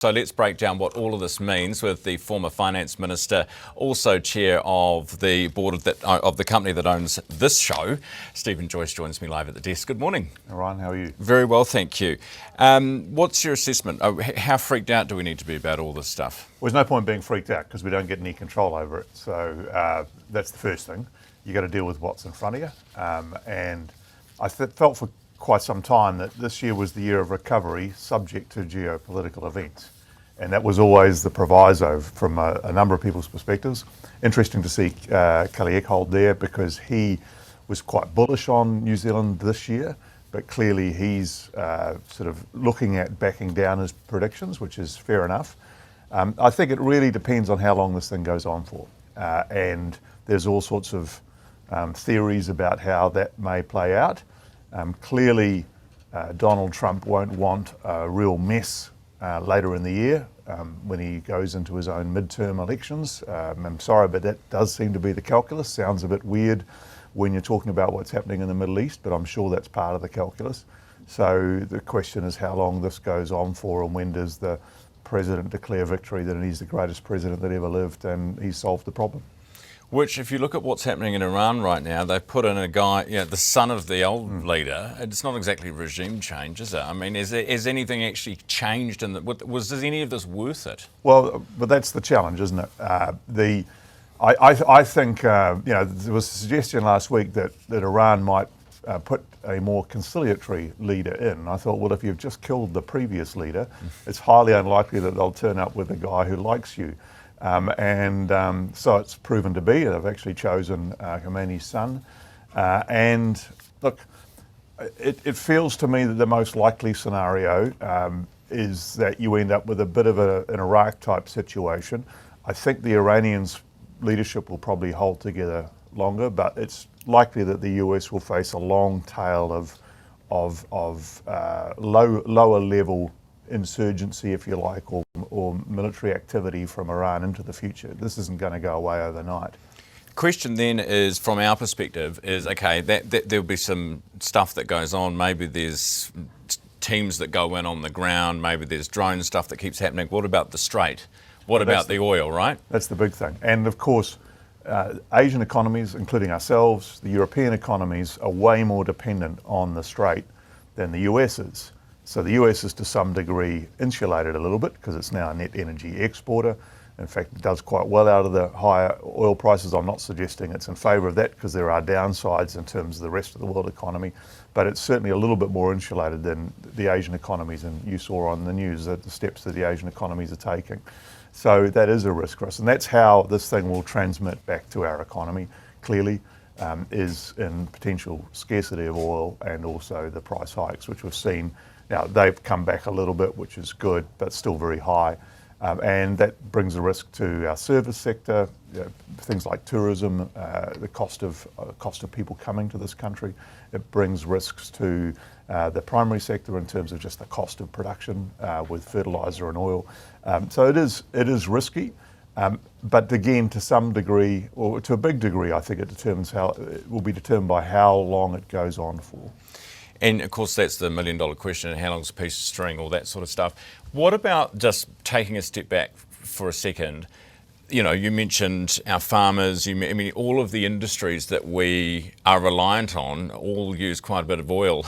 So let's break down what all of this means with the former finance minister, also chair of the board of the company that owns this show. Stephen Joyce joins me live at the desk. Good morning. Ryan, how are you? Very well, thank you. What's your assessment? How freaked out do we need to be about all this stuff? Well, there's no point being freaked out because we don't get any control over it. So that's the first thing. You got to deal with what's in front of you. And I felt for quite some time that this year was the year of recovery subject to geopolitical events. And that was always the proviso from a number of people's perspectives. Interesting to see Kelly Eckhold there because he was quite bullish on New Zealand this year, but clearly he's sort of looking at backing down his predictions, which is fair enough. I think it really depends on how long this thing goes on for. And there's all sorts of theories about how that may play out. Clearly, Donald Trump won't want a real mess later in the year when he goes into his own midterm elections. I'm sorry, but that does seem to be the calculus. Sounds a bit weird when you're talking about what's happening in the Middle East, but I'm sure that's part of the calculus. So the question is how long this goes on for, and when does the president declare victory that he's the greatest president that ever lived and he's solved the problem. Which, if you look at what's happening in Iran right now, they've put in a guy, the son of the old leader. It's not exactly regime change, is it? I mean, is anything actually changed? Was any of this worth it? Well, but that's the challenge, isn't it? I think there was a suggestion last week that Iran might put a more conciliatory leader in. I thought, well, if you've just killed the previous leader, it's highly unlikely that they'll turn up with a guy who likes you. So it's proven to be. They've actually chosen Khomeini's son. And look, it feels to me that the most likely scenario is that you end up with a bit of an Iraq-type situation. I think the Iranians' leadership will probably hold together longer, but it's likely that the US will face a long tail of lower level insurgency, if you like, or military activity from Iran into the future. This isn't going to go away overnight. The question then is, from our perspective, is okay, that there'll be some stuff that goes on. Maybe there's teams that go in on the ground. Maybe there's drone stuff that keeps happening. What about the Strait? What about the oil, right? That's the big thing. And of course, Asian economies, including ourselves, the European economies, are way more dependent on the Strait than the US is. So the US is to some degree insulated a little bit because it's now a net energy exporter. In fact, it does quite well out of the higher oil prices. I'm not suggesting it's in favour of that because there are downsides in terms of the rest of the world economy, but it's certainly a little bit more insulated than the Asian economies, and you saw on the news that the steps that the Asian economies are taking. So that is a risk for us, and that's how this thing will transmit back to our economy, clearly, is in potential scarcity of oil and also the price hikes, which we've seen. Now, they've come back a little bit, which is good, but still very high. And that brings a risk to our service sector, things like tourism, the cost of people coming to this country. It brings risks to the primary sector in terms of just the cost of production with fertiliser and oil. So it is risky. But again, to some degree, or to a big degree, I think it will be determined by how long it goes on for. And of course, that's the $1 million question, how long's a piece of string, all that sort of stuff. What about just taking a step back for a second? You mentioned our farmers, all of the industries that we are reliant on all use quite a bit of oil,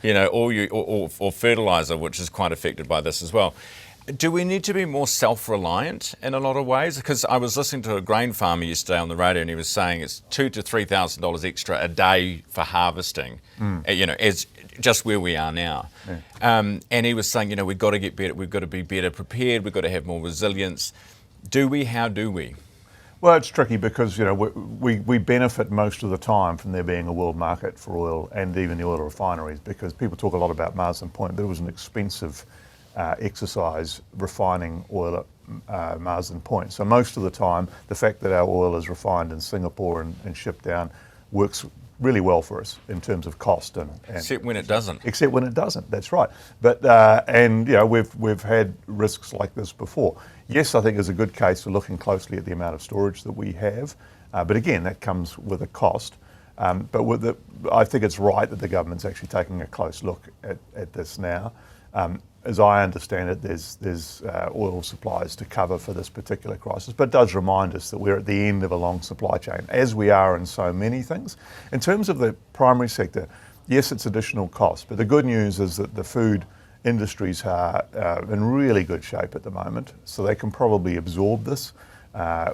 or fertiliser, which is quite affected by this as well. Do we need to be more self-reliant in a lot of ways? Because I was listening to a grain farmer yesterday on the radio, and he was saying it's $2,000 to $3,000 extra a day for harvesting. As just where we are now. Yeah. And he was saying, we've got to get better. We've got to be better prepared. We've got to have more resilience. Do we? How do we? Well, it's tricky because we benefit most of the time from there being a world market for oil and even the oil refineries, because people talk a lot about Marsden Point. There was an expensive exercise refining oil at Marsden Point. So most of the time, the fact that our oil is refined in Singapore and shipped down works really well for us in terms of cost and except when it doesn't. Except when it doesn't. That's right. But we've had risks like this before. Yes, I think there's a good case for looking closely at the amount of storage that we have. But again, that comes with a cost. I think it's right that the government's actually taking a close look at this now. as I understand it, there's oil supplies to cover for this particular crisis, but it does remind us that we're at the end of a long supply chain, as we are in so many things. In terms of the primary sector, yes, it's additional cost, but the good news is that the food industries are in really good shape at the moment, so they can probably absorb this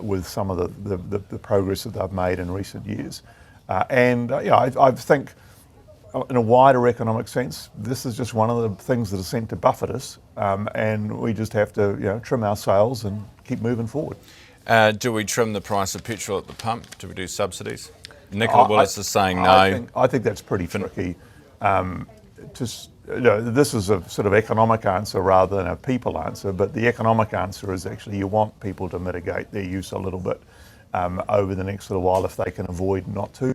with some of the progress that they've made in recent years. I think in a wider economic sense, this is just one of the things that are sent to buffet us, and we just have to trim our sails and keep moving forward. Do we trim the price of petrol at the pump? Do we do subsidies? Nicola Willis is saying no. I think that's pretty tricky. This is a sort of economic answer rather than a people answer, but the economic answer is actually you want people to mitigate their use a little bit over the next little while if they can avoid not to.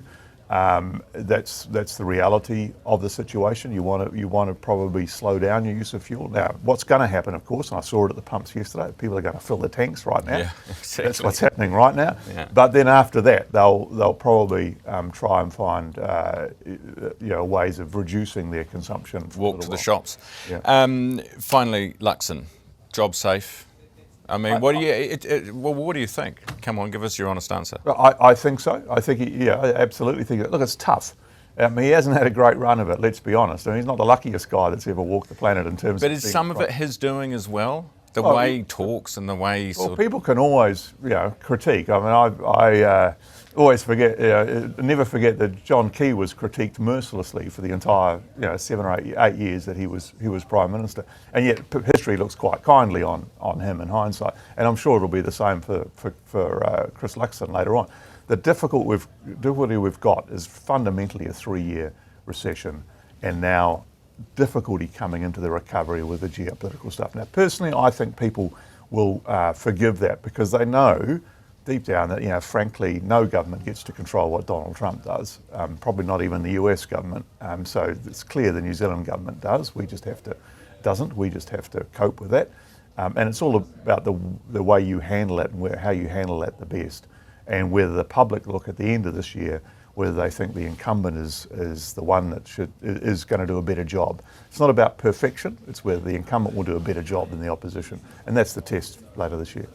That's the reality of the situation. You want to probably slow down your use of fuel. Now, what's going to happen, of course, and I saw it at the pumps yesterday, people are going to fill the tanks right now. Yeah, exactly. That's what's happening right now. Yeah. But then after that, they'll probably try and find ways of reducing their consumption. Walk to the shops. Yeah. Finally, Luxon, job safe. I mean, what do you think? Come on, give us your honest answer. I think so. I think, I absolutely think that. Look, it's tough. He hasn't had a great run of it, let's be honest. I mean, he's not the luckiest guy that's ever walked the planet in terms of... But is some of it his doing as well? The way he talks and the way he people can always, critique. I mean, I always forget, never forget that John Key was critiqued mercilessly for the entire, 7 or 8 years that he was Prime Minister, and yet history looks quite kindly on him in hindsight. And I'm sure it'll be the same for Chris Luxon later on. The difficulty we've got is fundamentally a 3-year recession, and now difficulty coming into the recovery with the geopolitical stuff. Now, personally, I think people will forgive that because they know deep down that, frankly, no government gets to control what Donald Trump does, probably not even the US government. So it's clear the New Zealand government does. We just have to cope with that. And it's all about the way you handle it and how you handle it the best, and whether the public look at the end of this year whether they think the incumbent is the one that is going to do a better job. It's not about perfection, it's whether the incumbent will do a better job than the opposition, and that's the test later this year.